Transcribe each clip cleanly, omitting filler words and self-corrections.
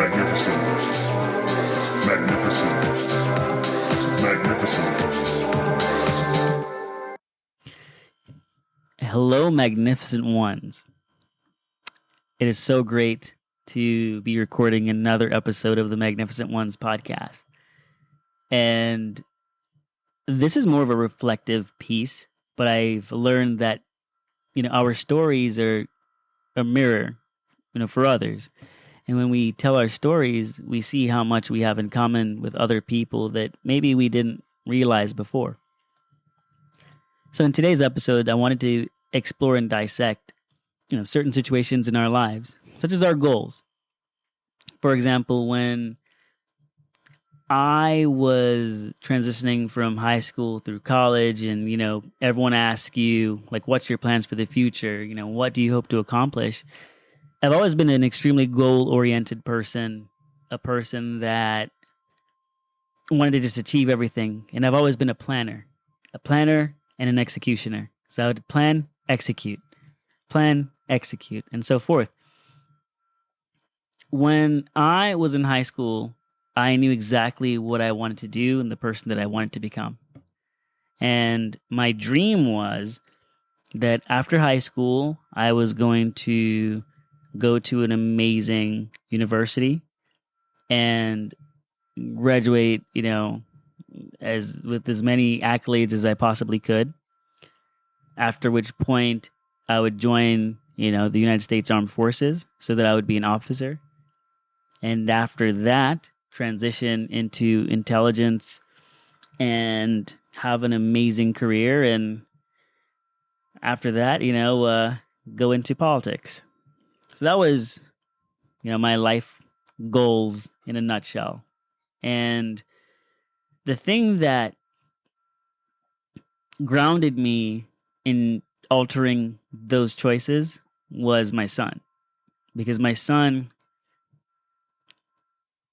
Magnificent. Magnificent. Magnificent. Hello, magnificent ones. It is so great to be recording another episode of the Magnificent Ones podcast. And this is more of a reflective piece, but I've learned that, our stories are a mirror, for others. And when we tell our stories, we see how much we have in common with other people that maybe we didn't realize before. So in today's episode, I wanted to explore and dissect, certain situations in our lives, such as our goals. For example, when I was transitioning from high school through college and, everyone asks you, like, what's your plans for the future? What do you hope to accomplish? I've always been an extremely goal-oriented person, a person that wanted to just achieve everything. And I've always been a planner and an executioner. So I would plan, execute, and so forth. When I was in high school, I knew exactly what I wanted to do and the person that I wanted to become. And my dream was that after high school, I was going to go to an amazing university and graduate, with as many accolades as I possibly could. After which point I would join, the United States Armed Forces so that I would be an officer. And after that, transition into intelligence and have an amazing career. And after that, go into politics. So that was, my life goals in a nutshell. And the thing that grounded me in altering those choices was my son. Because my son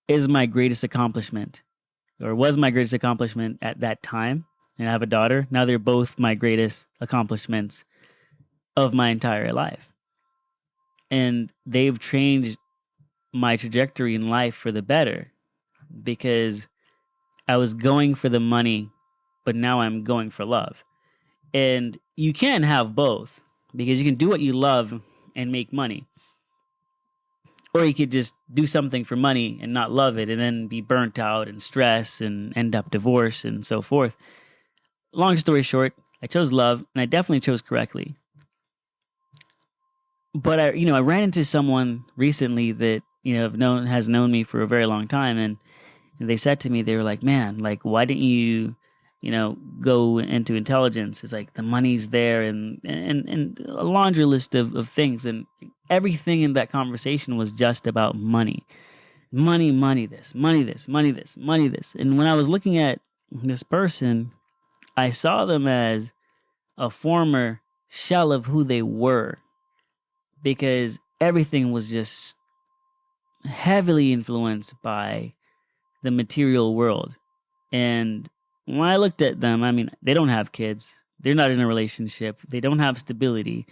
is my greatest accomplishment, or was my greatest accomplishment at that time. And I have a daughter. Now they're both my greatest accomplishments of my entire life. And they've changed my trajectory in life for the better, because I was going for the money, but now I'm going for love. And you can't have both, because you can do what you love and make money. Or you could just do something for money and not love it and then be burnt out and stress and end up divorced and so forth. Long story short, I chose love, and I definitely chose correctly. But I ran into someone recently that, has known me for a very long time, and they said to me, they were like, man, like, why didn't you, go into intelligence? It's like the money's there and a laundry list of things. And everything in that conversation was just about money. Money, this. And when I was looking at this person, I saw them as a former shell of who they were, because everything was just heavily influenced by the material world. And when I looked at them, they don't have kids. They're not in a relationship. They don't have stability.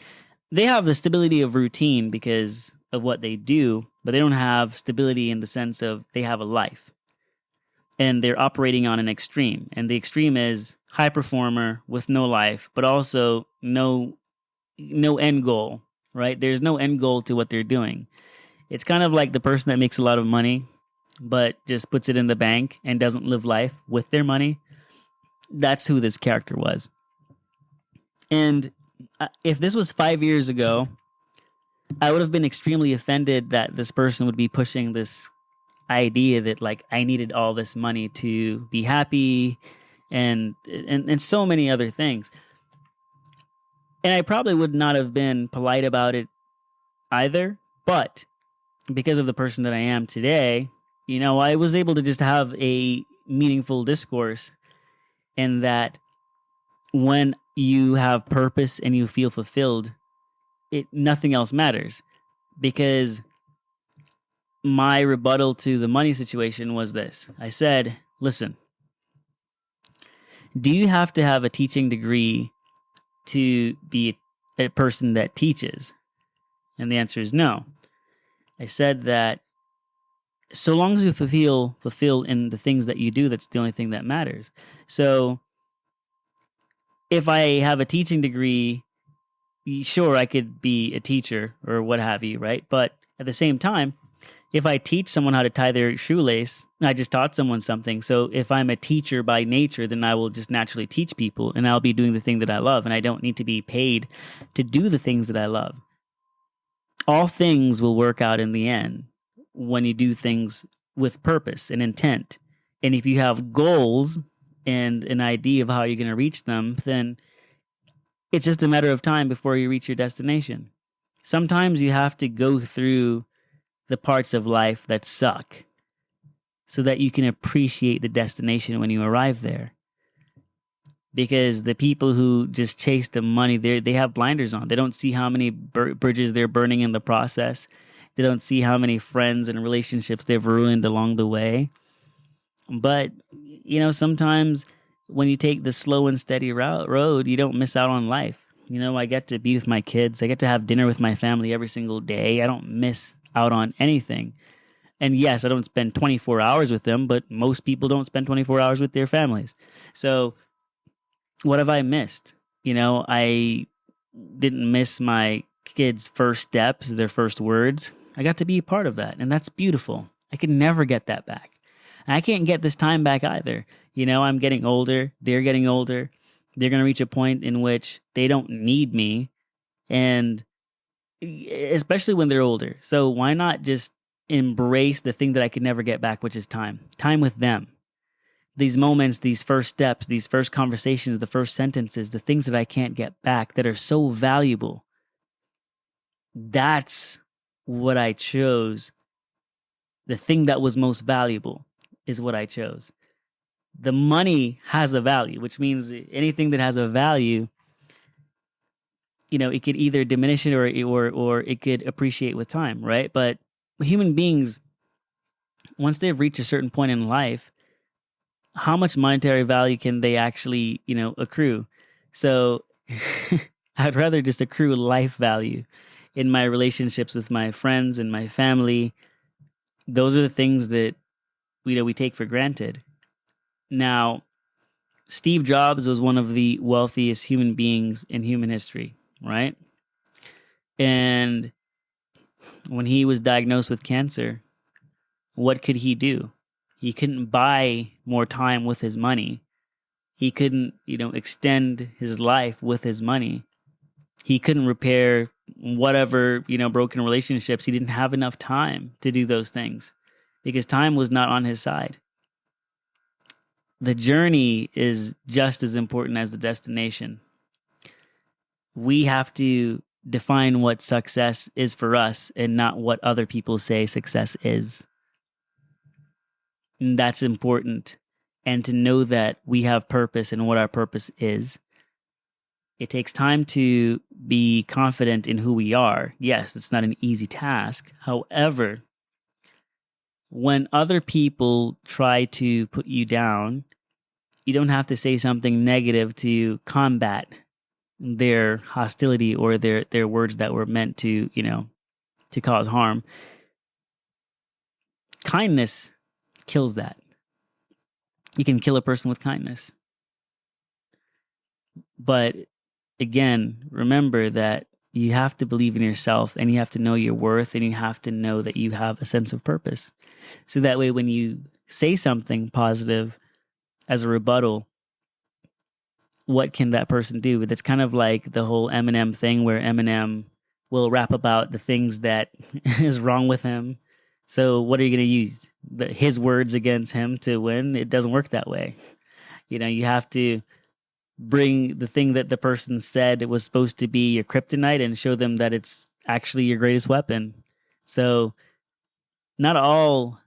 They have the stability of routine because of what they do, but they don't have stability in the sense of they have a life. And they're operating on an extreme. And the extreme is high performer with no life, but also no end goal, right? There's no end goal to what they're doing. It's kind of like the person that makes a lot of money, but just puts it in the bank and doesn't live life with their money. That's who this character was. And if this was 5 years ago, I would have been extremely offended that this person would be pushing this idea that, like, I needed all this money to be happy and so many other things. And I probably would not have been polite about it either, but because of the person that I am today, I was able to just have a meaningful discourse, in that when you have purpose and you feel fulfilled, nothing else matters. Because my rebuttal to the money situation was this. I said, listen, do you have to have a teaching degree to be a person that teaches? And the answer is no. I said that So long as you fulfill in the things that you do, that's the only thing that matters. So if I have a teaching degree, sure, I could be a teacher or what have you, right? But at the same time, if I teach someone how to tie their shoelace, I just taught someone something. So if I'm a teacher by nature, then I will just naturally teach people, and I'll be doing the thing that I love, and I don't need to be paid to do the things that I love. All things will work out in the end when you do things with purpose and intent. And if you have goals and an idea of how you're going to reach them, then it's just a matter of time before you reach your destination. Sometimes you have to go through the parts of life that suck so that you can appreciate the destination when you arrive there. Because the people who just chase the money, they have blinders on. They don't see how many bridges they're burning in the process. They don't see how many friends and relationships they've ruined along the way. But, sometimes when you take the slow and steady road, you don't miss out on life. I get to be with my kids. I get to have dinner with my family every single day. I don't miss out on anything. And yes, I don't spend 24 hours with them, but most people don't spend 24 hours with their families. So what have I missed? I didn't miss my kids' first steps, their first words. I got to be a part of that, and that's beautiful. I can never get that back. And I can't get this time back either. I'm getting older. They're getting older. They're going to reach a point in which they don't need me, and especially when they're older. So why not just embrace the thing that I could never get back, which is time with them. These moments, these first steps, these first conversations, the first sentences, the things that I can't get back that are so valuable. That's what I chose. The thing that was most valuable is what I chose. The money has a value, which means anything that has a value, it could either diminish it or it could appreciate with time, right? But human beings, once they've reached a certain point in life, how much monetary value can they actually, accrue? So I'd rather just accrue life value in my relationships with my friends and my family. Those are the things that, we take for granted. Now, Steve Jobs was one of the wealthiest human beings in human history, right? And when he was diagnosed with cancer, what could he do? He couldn't buy more time with his money. He couldn't, extend his life with his money. He couldn't repair whatever, broken relationships. He didn't have enough time to do those things because time was not on his side. The journey is just as important as the destination. We have to define what success is for us and not what other people say success is. And that's important. And to know that we have purpose and what our purpose is. It takes time to be confident in who we are. Yes, it's not an easy task. However, when other people try to put you down, you don't have to say something negative to combat their hostility or their words that were meant to, to cause harm. Kindness kills that. You can kill a person with kindness. But again, remember that you have to believe in yourself and you have to know your worth and you have to know that you have a sense of purpose. So that way, when you say something positive as a rebuttal, what can that person do? That's kind of like the whole Eminem thing where Eminem will rap about the things that is wrong with him. So what are you going to use? His words against him to win? It doesn't work that way. You have to bring the thing that the person said it was supposed to be your kryptonite and show them that it's actually your greatest weapon. So not all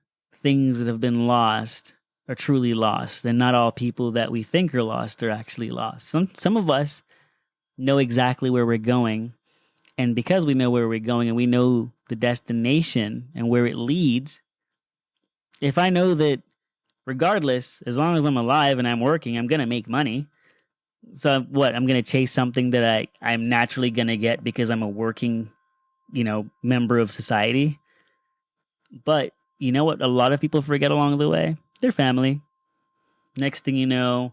things that have been lost are truly lost, and not all people that we think are lost are actually lost. Some of us know exactly where we're going, and because we know where we're going and we know the destination and where it leads, if I know that regardless, as long as I'm alive and I'm working, I'm going to make money. So what? I'm going to chase something that I'm naturally going to get because I'm a working, member of society. But you know what a lot of people forget along the way? Their family. Next thing you know,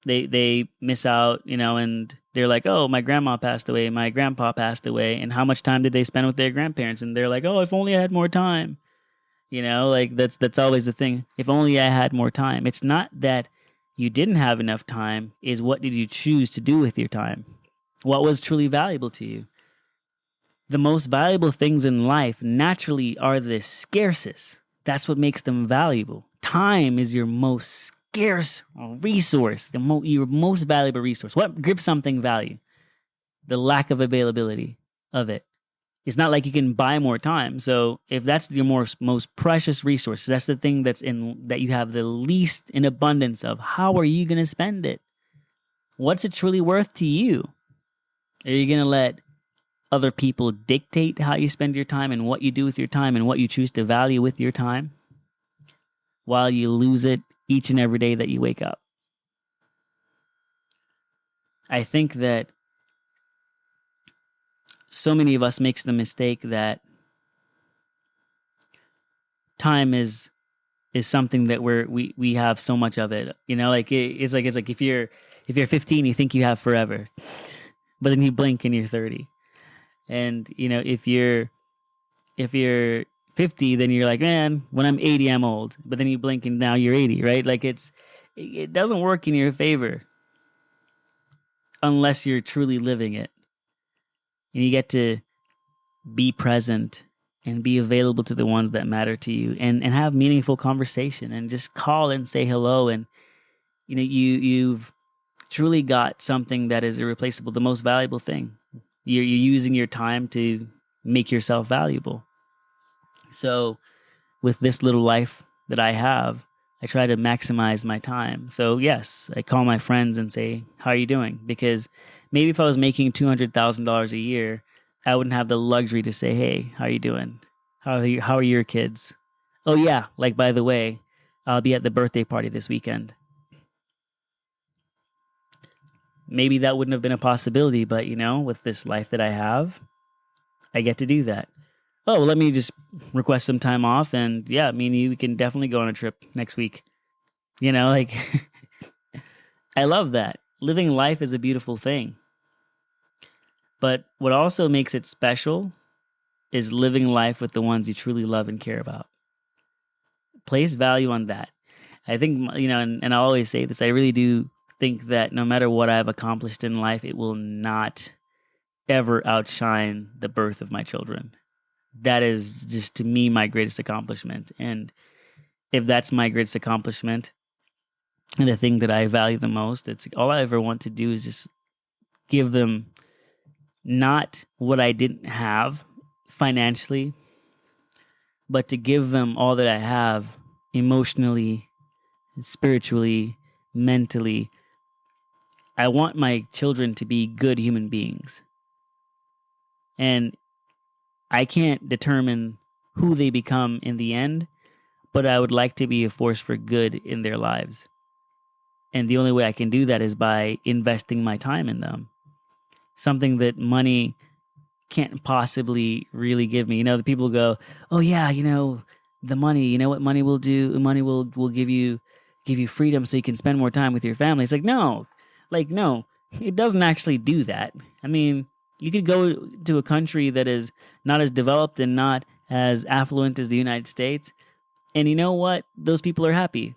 they miss out, and they're like, oh, my grandma passed away, my grandpa passed away, and how much time did they spend with their grandparents? And they're like, oh, if only I had more time. Like that's always the thing. If only I had more time. It's not that you didn't have enough time, is what did you choose to do with your time? What was truly valuable to you? The most valuable things in life naturally are the scarcest. That's what makes them valuable. Time is your most scarce resource, your most valuable resource. What gives something value? The lack of availability of it. It's not like you can buy more time. So if that's your most precious resource, that's the thing that you have the least in abundance of, how are you going to spend it? What's it truly worth to you? Are you going to let other people dictate how you spend your time and what you do with your time and what you choose to value with your time, while you lose it each and every day that you wake up? I think that so many of us makes the mistake that time is something that we have so much of it. It's like if you're 15, you think you have forever, but then you blink and you're 30. And if you're 50, then you're like, man, when I'm 80, I'm old. But then you blink and now you're 80, right? Like it doesn't work in your favor unless you're truly living it. And you get to be present and be available to the ones that matter to you, and have meaningful conversation, and just call and say hello. And you've truly got something that is irreplaceable, the most valuable thing. You're using your time to make yourself valuable. So with this little life that I have, I try to maximize my time. So yes, I call my friends and say, how are you doing? Because maybe if I was making $200,000 a year, I wouldn't have the luxury to say, hey, how are you doing? How are your kids? Oh yeah, like, by the way, I'll be at the birthday party this weekend. Maybe that wouldn't have been a possibility, but with this life that I have, I get to do that. Oh, well, let me just request some time off, and yeah, me and you, we can definitely go on a trip next week. Like, I love that. Living life is a beautiful thing. But what also makes it special is living life with the ones you truly love and care about. Place value on that. I think, and I always say this, I really do think that no matter what I've accomplished in life, it will not ever outshine the birth of my children. That is just, to me, my greatest accomplishment. And if that's my greatest accomplishment and the thing that I value the most, it's all I ever want to do is just give them not what I didn't have financially, but to give them all that I have emotionally, spiritually, mentally. I want my children to be good human beings. And I can't determine who they become in the end, but I would like to be a force for good in their lives. And the only way I can do that is by investing my time in them. Something that money can't possibly really give me. The people go, oh yeah, the money, what money will do? Money will give you freedom so you can spend more time with your family. It's like, no, it doesn't actually do that. I mean, you could go to a country that is not as developed and not as affluent as the United States, and you know what? Those people are happy.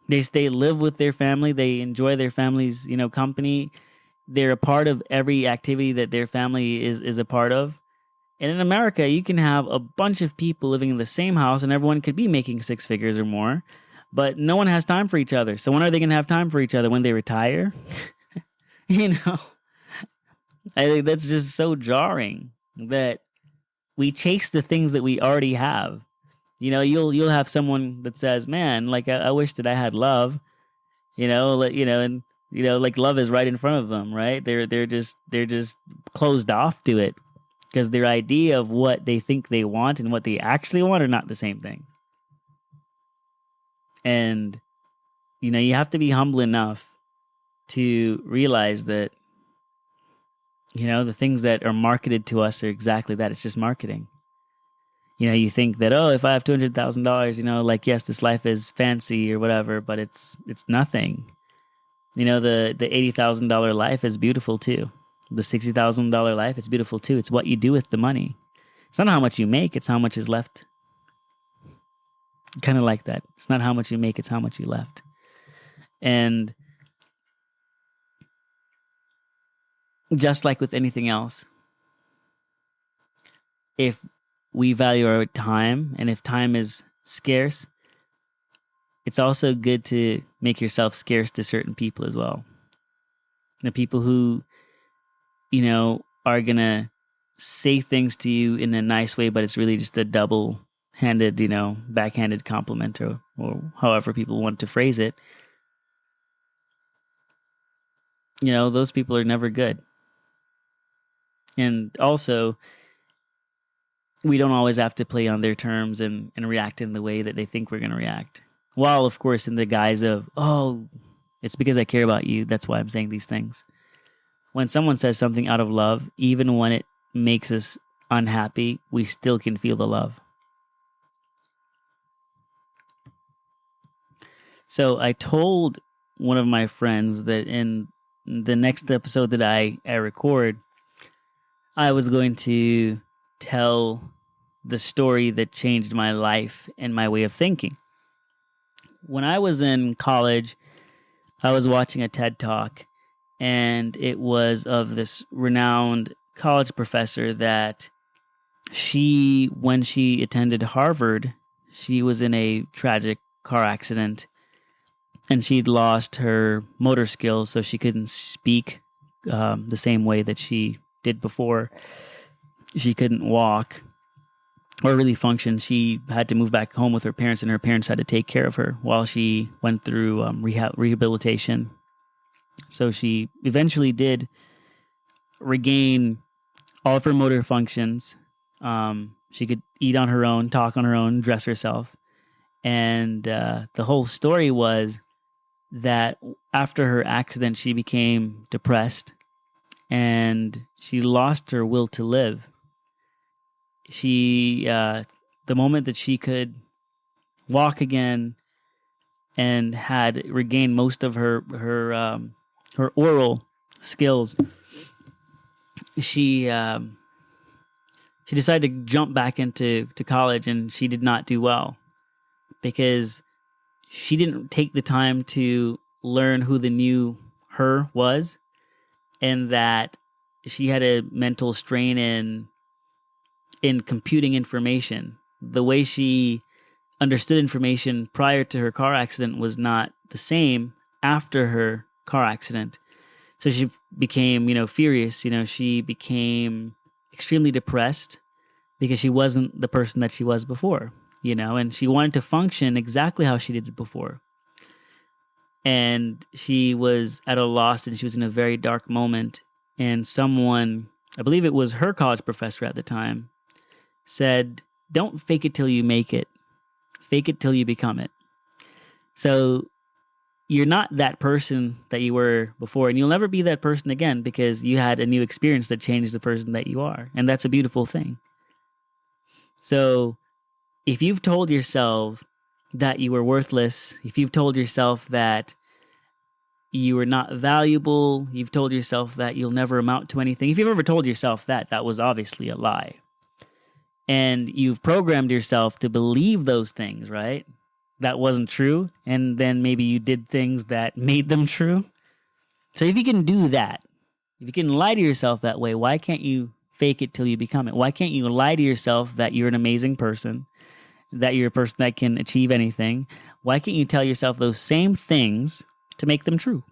They live with their family. They enjoy their family's, company. They're a part of every activity that their family is a part of. And in America, you can have a bunch of people living in the same house and everyone could be making six figures or more, but no one has time for each other. So when are they going to have time for each other? When they retire? I think that's just so jarring that we chase the things that we already have. You'll have someone that says, man, like, I wish that I had love, and like, love is right in front of them, right? They're just closed off to it because their idea of what they think they want and what they actually want are not the same thing. And you have to be humble enough to realize that the things that are marketed to us are exactly that. It's just marketing. You think that, oh, if I have $200,000, like, yes, this life is fancy or whatever, but it's nothing. The $80,000 life is beautiful too. The $60,000 life is beautiful too. It's what you do with the money. It's not how much you make, it's how much is left. Kind of like that. It's not how much you make, it's how much you left. And just like with anything else, if we value our time and if time is scarce, it's also good to make yourself scarce to certain people as well. The people who, are going to say things to you in a nice way, but it's really just a double-handed, backhanded compliment or however people want to phrase it. Those people are never good. And also, we don't always have to play on their terms and react in the way that they think we're going to react. While, of course, in the guise of, oh, it's because I care about you, that's why I'm saying these things. When someone says something out of love, even when it makes us unhappy, we still can feel the love. So I told one of my friends that in the next episode that I record, I was going to tell the story that changed my life and my way of thinking. When I was in college, I was watching a TED Talk, and it was of this renowned college professor that when she attended Harvard, she was in a tragic car accident, and she'd lost her motor skills, so she couldn't speak the same way that she did before. She couldn't walk or really function. She had to move back home with her parents, and her parents had to take care of her while she went through rehabilitation. So she eventually did regain all of her motor functions. She could eat on her own, talk on her own, dress herself. And the whole story was that after her accident, she became depressed and she lost her will to live. The moment that she could walk again and had regained most of her oral skills, she decided to jump back into college, and she did not do well because she didn't take the time to learn who the new her was, and that she had a mental strain in computing information. The way she understood information prior to her car accident was not the same after her car accident. So she became, furious. She became extremely depressed because she wasn't the person that she was before, and she wanted to function exactly how she did before. And she was at a loss, and she was in a very dark moment. And someone, I believe it was her college professor at the time, said, "Don't fake it till you make it. Fake it till you become it." So you're not that person that you were before, and you'll never be that person again because you had a new experience that changed the person that you are. And that's a beautiful thing. So if you've told yourself that you were worthless, if you've told yourself that you are not valuable, you've told yourself that you'll never amount to anything, if you've ever told yourself that, that was obviously a lie. And you've programmed yourself to believe those things, right? That wasn't true. And then maybe you did things that made them true. So if you can do that, if you can lie to yourself that way, why can't you fake it till you become it? Why can't you lie to yourself that you're an amazing person, that you're a person that can achieve anything? Why can't you tell yourself those same things to make them true?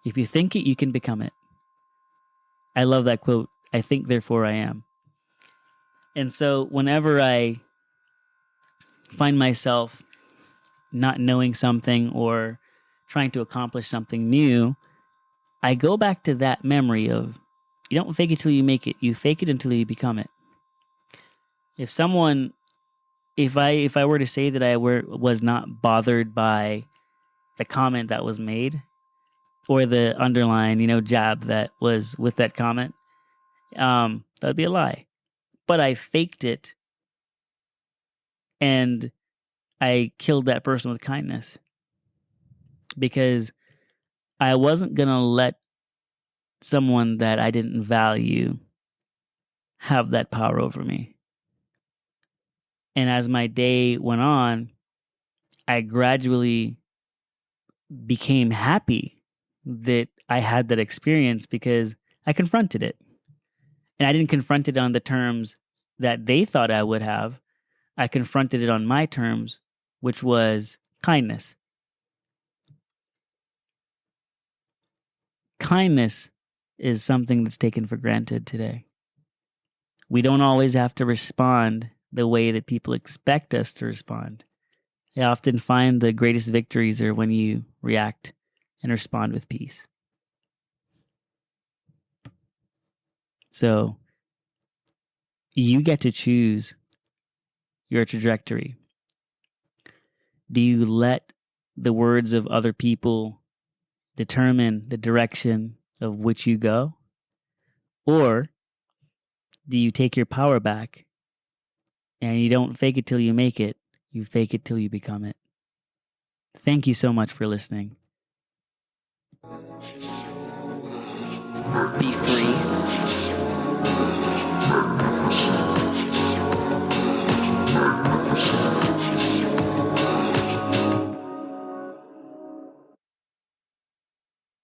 If you think it, you can become it. I love that quote. I think, therefore I am. And so whenever I find myself not knowing something or trying to accomplish something new, I go back to that memory of, you don't fake it till you make it. You fake it until you become it. If I were to say that I was not bothered by the comment that was made or the underline, jab that was with that comment, that would be a lie. but I faked it and I killed that person with kindness because I wasn't going to let someone that I didn't value have that power over me. And as my day went on, I gradually became happy that I had that experience because I confronted it. And I didn't confront it on the terms that they thought I would have. I confronted it on my terms, which was kindness. Kindness is something that's taken for granted today. We don't always have to respond the way that people expect us to respond. I often find the greatest victories are when you react and respond with peace. So you get to choose your trajectory. Do you let the words of other people determine the direction of which you go? Or do you take your power back and you don't fake it till you make it, you fake it till you become it? Thank you so much for listening. Be free.